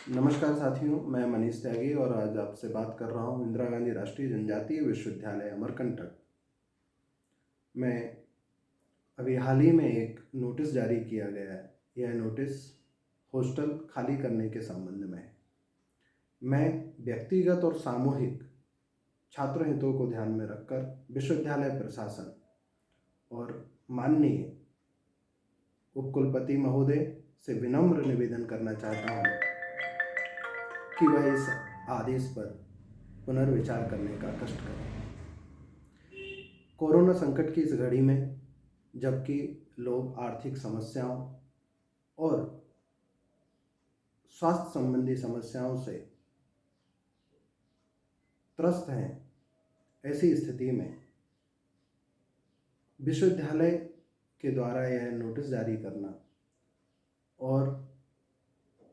नमस्कार साथियों, मैं मनीष त्यागी और आज आपसे बात कर रहा हूँ इंदिरा गांधी राष्ट्रीय जनजातीय विश्वविद्यालय अमरकंटक में अभी हाल ही में एक नोटिस जारी किया गया है। यह नोटिस हॉस्टल खाली करने के संबंध में है। मैं व्यक्तिगत और सामूहिक छात्र हितों को ध्यान में रखकर विश्वविद्यालय प्रशासन और माननीय उपकुलपति महोदय से विनम्र निवेदन करना चाहता हूँ कि वह इस आदेश पर पुनर्विचार करने का कष्ट करें। कोरोना संकट की इस घड़ी में जबकि लोग आर्थिक समस्याओं और स्वास्थ्य संबंधी समस्याओं से त्रस्त हैं, ऐसी स्थिति में विश्वविद्यालय के द्वारा यह नोटिस जारी करना और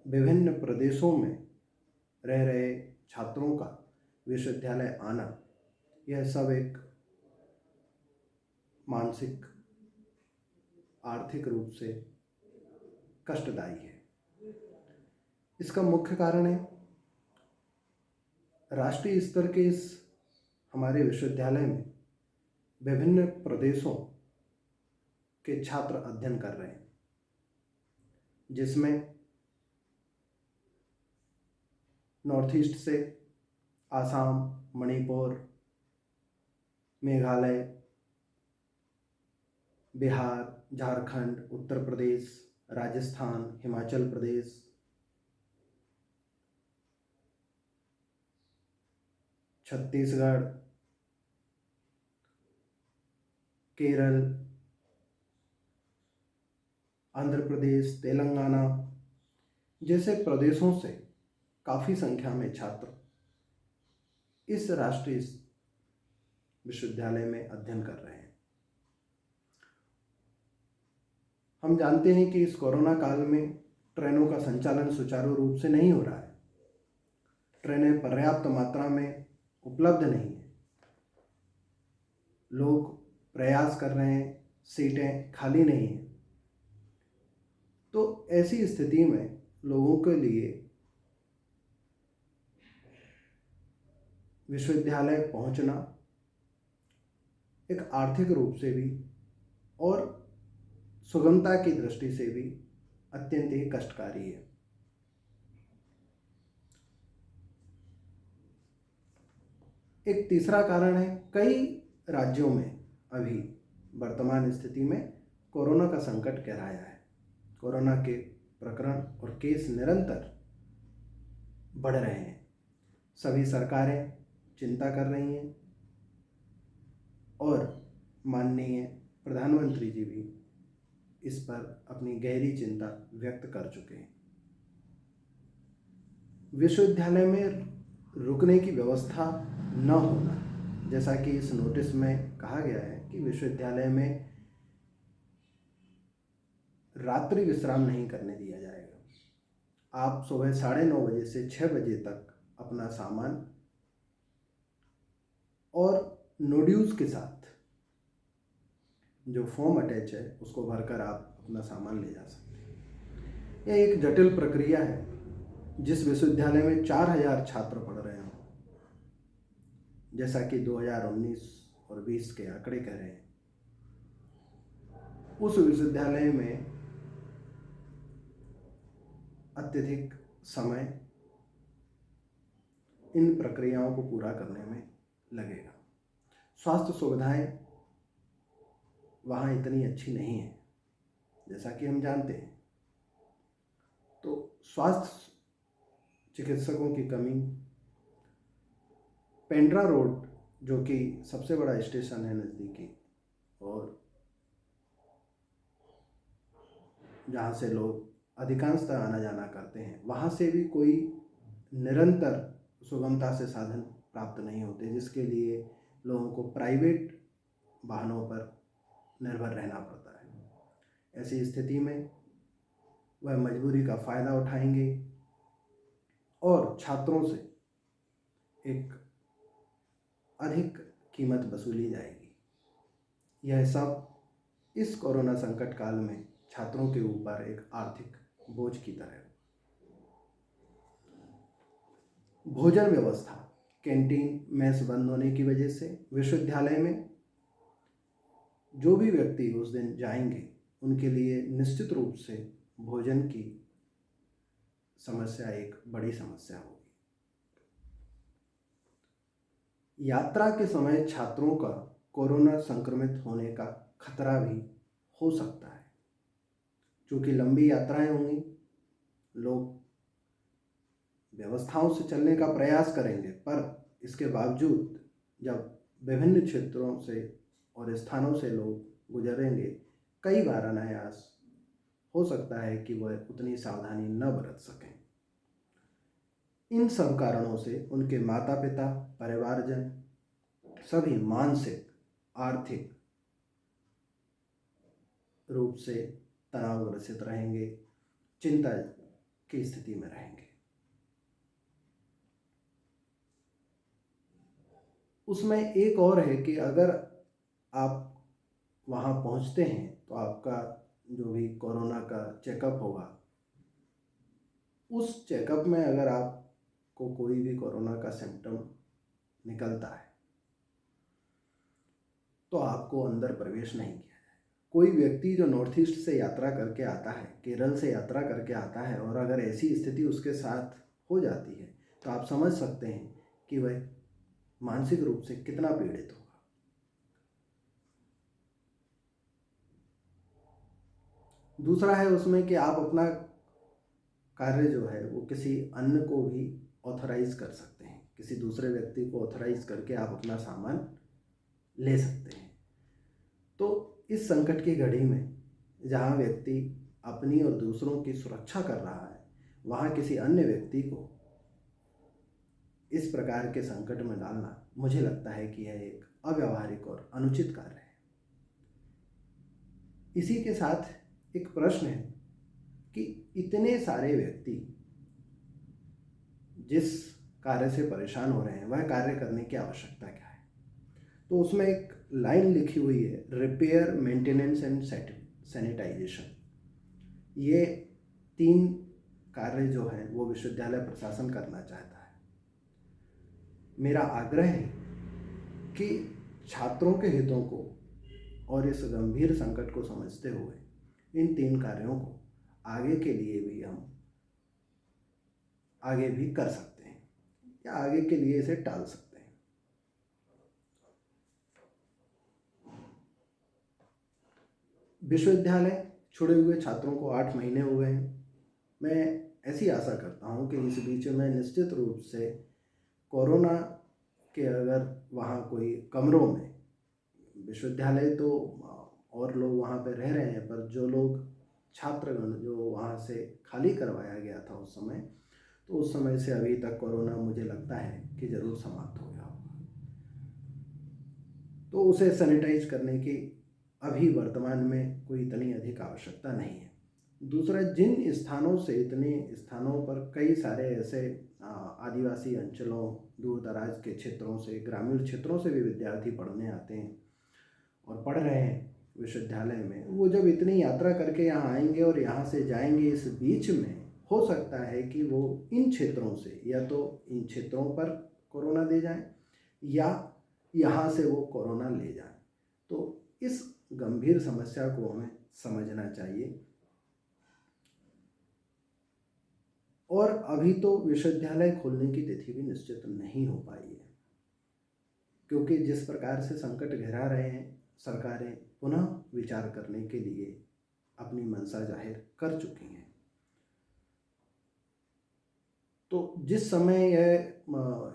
विभिन्न प्रदेशों में रह रहे छात्रों का विश्वविद्यालय आना, यह सब एक मानसिक आर्थिक रूप से कष्टदायी है। इसका मुख्य कारण है राष्ट्रीय स्तर के इस हमारे विश्वविद्यालय में विभिन्न प्रदेशों के छात्र अध्ययन कर रहे हैं, जिसमें नॉर्थ ईस्ट से आसाम, मणिपुर, मेघालय, बिहार, झारखंड, उत्तर प्रदेश, राजस्थान, हिमाचल प्रदेश, छत्तीसगढ़, केरल, आंध्र प्रदेश, तेलंगाना जैसे प्रदेशों से काफ़ी संख्या में छात्र इस राष्ट्रीय विश्वविद्यालय में अध्ययन कर रहे हैं। हम जानते हैं कि इस कोरोना काल में ट्रेनों का संचालन सुचारू रूप से नहीं हो रहा है। ट्रेनें पर्याप्त मात्रा में उपलब्ध नहीं है। लोग प्रयास कर रहे हैं, सीटें खाली नहीं हैं। तो ऐसी स्थिति में लोगों के लिए विश्वविद्यालय पहुंचना एक आर्थिक रूप से भी और सुगमता की दृष्टि से भी अत्यंत ही कष्टकारी है। एक तीसरा कारण है, कई राज्यों में अभी वर्तमान स्थिति में कोरोना का संकट गहराया है। कोरोना के प्रकरण और केस निरंतर बढ़ रहे हैं। सभी सरकारें चिंता कर रही हैं और माननीय प्रधानमंत्री जी भी इस पर अपनी गहरी चिंता व्यक्त कर चुके हैं। विश्वविद्यालय में रुकने की व्यवस्था न होना, जैसा कि इस नोटिस में कहा गया है कि विश्वविद्यालय में रात्रि विश्राम नहीं करने दिया जाएगा। आप सुबह 9:30 बजे से 6 बजे तक अपना सामान और नोड्यूल्स के साथ जो फॉर्म अटैच है उसको भरकर आप अपना सामान ले जा सकते हैं। यह एक जटिल प्रक्रिया है। जिस विश्वविद्यालय में 4000 छात्र पढ़ रहे हों, जैसा कि 2019 और 20 के आंकड़े कह रहे हैं, उस विश्वविद्यालय में अत्यधिक समय इन प्रक्रियाओं को पूरा करने में लगेगा। स्वास्थ्य सुविधाएं वहाँ इतनी अच्छी नहीं है, जैसा कि हम जानते हैं। तो स्वास्थ्य चिकित्सकों की कमी, पेंड्रा रोड जो कि सबसे बड़ा स्टेशन है नज़दीकी और जहाँ से लोग अधिकांशतः आना जाना करते हैं, वहाँ से भी कोई निरंतर सुगमता से साधन प्राप्त नहीं होते, जिसके लिए लोगों को प्राइवेट वाहनों पर निर्भर रहना पड़ता है। ऐसी स्थिति में वह मजबूरी का फ़ायदा उठाएंगे और छात्रों से एक अधिक कीमत वसूली जाएगी। यह सब इस कोरोना संकट काल में छात्रों के ऊपर एक आर्थिक बोझ की तरह। भोजन व्यवस्था, कैंटीन मेस बंद होने की वजह से विश्वविद्यालय में जो भी व्यक्ति उस दिन जाएंगे उनके लिए निश्चित रूप से भोजन की समस्या एक बड़ी समस्या होगी। यात्रा के समय छात्रों का कोरोना संक्रमित होने का खतरा भी हो सकता है, क्योंकि लंबी यात्राएं होंगी, लोग व्यवस्थाओं से चलने का प्रयास करेंगे, पर इसके बावजूद जब विभिन्न क्षेत्रों से और स्थानों से लोग गुजरेंगे, कई बार अनायास हो सकता है कि वह उतनी सावधानी न बरत सकें। इन सब कारणों से उनके माता पिता, परिवारजन सभी मानसिक, आर्थिक रूप से तनावग्रसित रहेंगे, चिंता की स्थिति में रहेंगे। उसमें एक और है कि अगर आप वहाँ पहुँचते हैं तो आपका जो भी कोरोना का चेकअप होगा, उस चेकअप में अगर आपको कोई भी कोरोना का सिम्टम निकलता है तो आपको अंदर प्रवेश नहीं किया जाए। कोई व्यक्ति जो नॉर्थ ईस्ट से यात्रा करके आता है, केरल से यात्रा करके आता है, और अगर ऐसी स्थिति उसके साथ हो जाती है तो आप समझ सकते हैं कि वह मानसिक रूप से कितना पीड़ित होगा। दूसरा है उसमें कि आप अपना कार्य जो है वो किसी अन्य को भी ऑथराइज कर सकते हैं, किसी दूसरे व्यक्ति को ऑथराइज करके आप अपना सामान ले सकते हैं। तो इस संकट की घड़ी में जहाँ व्यक्ति अपनी और दूसरों की सुरक्षा कर रहा है, वहाँ किसी अन्य व्यक्ति को इस प्रकार के संकट में डालना, मुझे लगता है कि यह एक अव्यावहारिक और अनुचित कार्य है। इसी के साथ एक प्रश्न है कि इतने सारे व्यक्ति जिस कार्य से परेशान हो रहे हैं, वह कार्य करने की आवश्यकता क्या है? तो उसमें एक लाइन लिखी हुई है, रिपेयर, मेंटेनेंस एंड सैनिटाइजेशन। ये 3 कार्य जो हैं वो विश्वविद्यालय प्रशासन करना चाहता है। मेरा आग्रह है कि छात्रों के हितों को और इस गंभीर संकट को समझते हुए इन 3 कार्यों को आगे के लिए भी हम आगे भी कर सकते हैं या आगे के लिए इसे टाल सकते हैं। विश्वविद्यालय छोड़े हुए छात्रों को 8 महीने हो गए हैं। मैं ऐसी आशा करता हूं कि इस बीच में निश्चित रूप से कोरोना के अगर वहाँ कोई कमरों में, विश्वविद्यालय तो और लोग वहाँ पे रह रहे हैं, पर जो लोग छात्रगण जो वहाँ से खाली करवाया गया था उस समय, तो उस समय से अभी तक कोरोना मुझे लगता है कि ज़रूर समाप्त हो गया होगा। तो उसे सैनिटाइज करने की अभी वर्तमान में कोई इतनी अधिक आवश्यकता नहीं है। दूसरा, जिन स्थानों से, इतने स्थानों पर कई सारे ऐसे आदिवासी अंचलों, दूर दराज के क्षेत्रों से, ग्रामीण क्षेत्रों से भी विद्यार्थी पढ़ने आते हैं और पढ़ रहे हैं विश्वविद्यालय में, वो जब इतनी यात्रा करके यहाँ आएंगे और यहाँ से जाएंगे, इस बीच में हो सकता है कि वो इन क्षेत्रों से या तो इन क्षेत्रों पर कोरोना दे जाएं या यहाँ से वो कोरोना ले जाएं। तो इस गंभीर समस्या को हमें समझना चाहिए। और अभी तो विश्वविद्यालय खोलने की तिथि भी निश्चित नहीं हो पाई है, क्योंकि जिस प्रकार से संकट घेरा रहे हैं, सरकारें पुनः विचार करने के लिए अपनी मंशा जाहिर कर चुकी हैं। तो जिस समय यह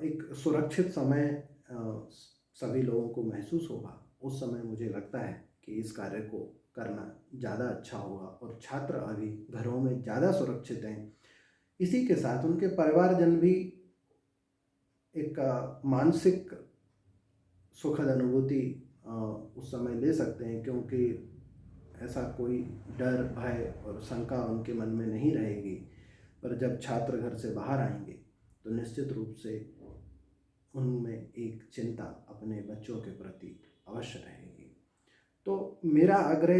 एक सुरक्षित समय सभी लोगों को महसूस होगा, उस समय मुझे लगता है कि इस कार्य को करना ज़्यादा अच्छा होगा। और छात्र अभी घरों में ज़्यादा सुरक्षित हैं, इसी के साथ उनके परिवारजन भी एक मानसिक सुखद अनुभूति उस समय ले सकते हैं, क्योंकि ऐसा कोई डर, भय और शंका उनके मन में नहीं रहेगी। पर जब छात्र घर से बाहर आएंगे तो निश्चित रूप से उनमें एक चिंता अपने बच्चों के प्रति अवश्य रहेगी। तो मेरा आग्रह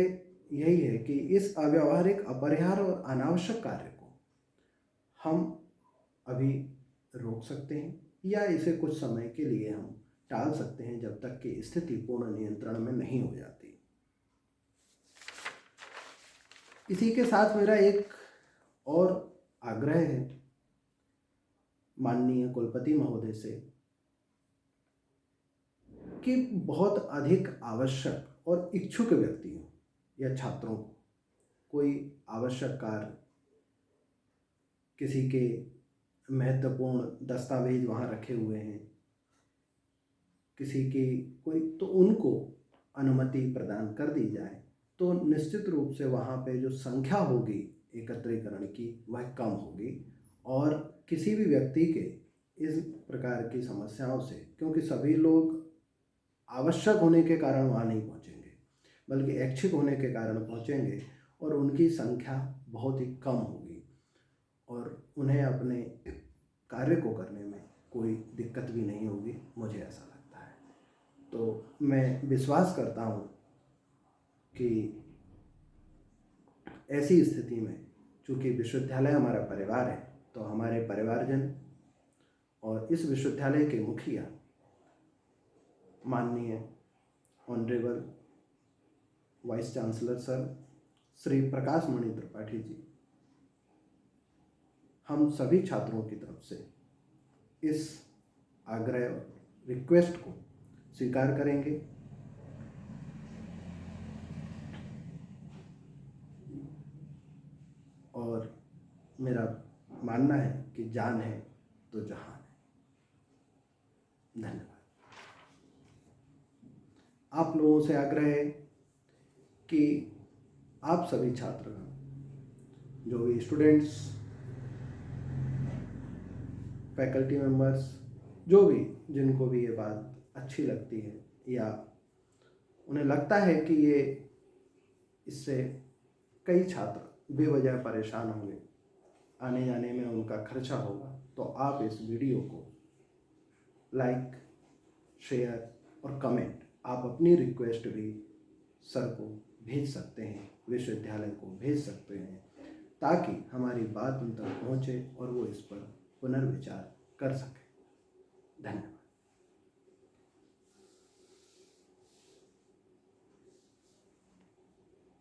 यही है कि इस अव्यावहारिक, अपरिहार्य और अनावश्यक कार्य को हम अभी रोक सकते हैं या इसे कुछ समय के लिए हम टाल सकते हैं जब तक कि स्थिति पूर्ण नियंत्रण में नहीं हो जाती। इसी के साथ मेरा एक और आग्रह है माननीय कुलपति महोदय से कि बहुत अधिक आवश्यक और इच्छुक व्यक्तियों या छात्रों को कोई आवश्यक कार्य, किसी के महत्वपूर्ण दस्तावेज वहाँ रखे हुए हैं, किसी की कोई, तो उनको अनुमति प्रदान कर दी जाए तो निश्चित रूप से वहाँ पे जो संख्या होगी एकत्रीकरण की वह कम होगी और किसी भी व्यक्ति के इस प्रकार की समस्याओं से, क्योंकि सभी लोग आवश्यक होने के कारण वहाँ नहीं पहुँचेंगे बल्कि ऐच्छिक होने के कारण पहुँचेंगे और उनकी संख्या बहुत ही कम होगी और उन्हें अपने कार्य को करने में कोई दिक्कत भी नहीं होगी, मुझे ऐसा लगता है। तो मैं विश्वास करता हूँ कि ऐसी स्थिति में चूँकि विश्वविद्यालय हमारा परिवार है तो हमारे परिवारजन और इस विश्वविद्यालय के मुखिया माननीय honourable vice chancellor sir Shri Prakash Mani Tripathi ji, हम सभी छात्रों की तरफ से इस आग्रह और रिक्वेस्ट को स्वीकार करेंगे और मेरा मानना है कि जान है तो जहान है। धन्यवाद। आप लोगों से आग्रह है कि आप सभी छात्र, जो भी स्टूडेंट्स, फैकल्टी मेंबर्स, जो भी जिनको भी ये बात अच्छी लगती है या उन्हें लगता है कि ये इससे कई छात्र बेवजह परेशान होंगे, आने जाने में उनका खर्चा होगा, तो आप इस वीडियो को लाइक, शेयर और कमेंट, आप अपनी रिक्वेस्ट भी सर को भेज सकते हैं, विश्वविद्यालय को भेज सकते हैं, ताकि हमारी बात उन तक पहुँचे और वो इस पर पुनर्विचार कर सकें। धन्यवाद।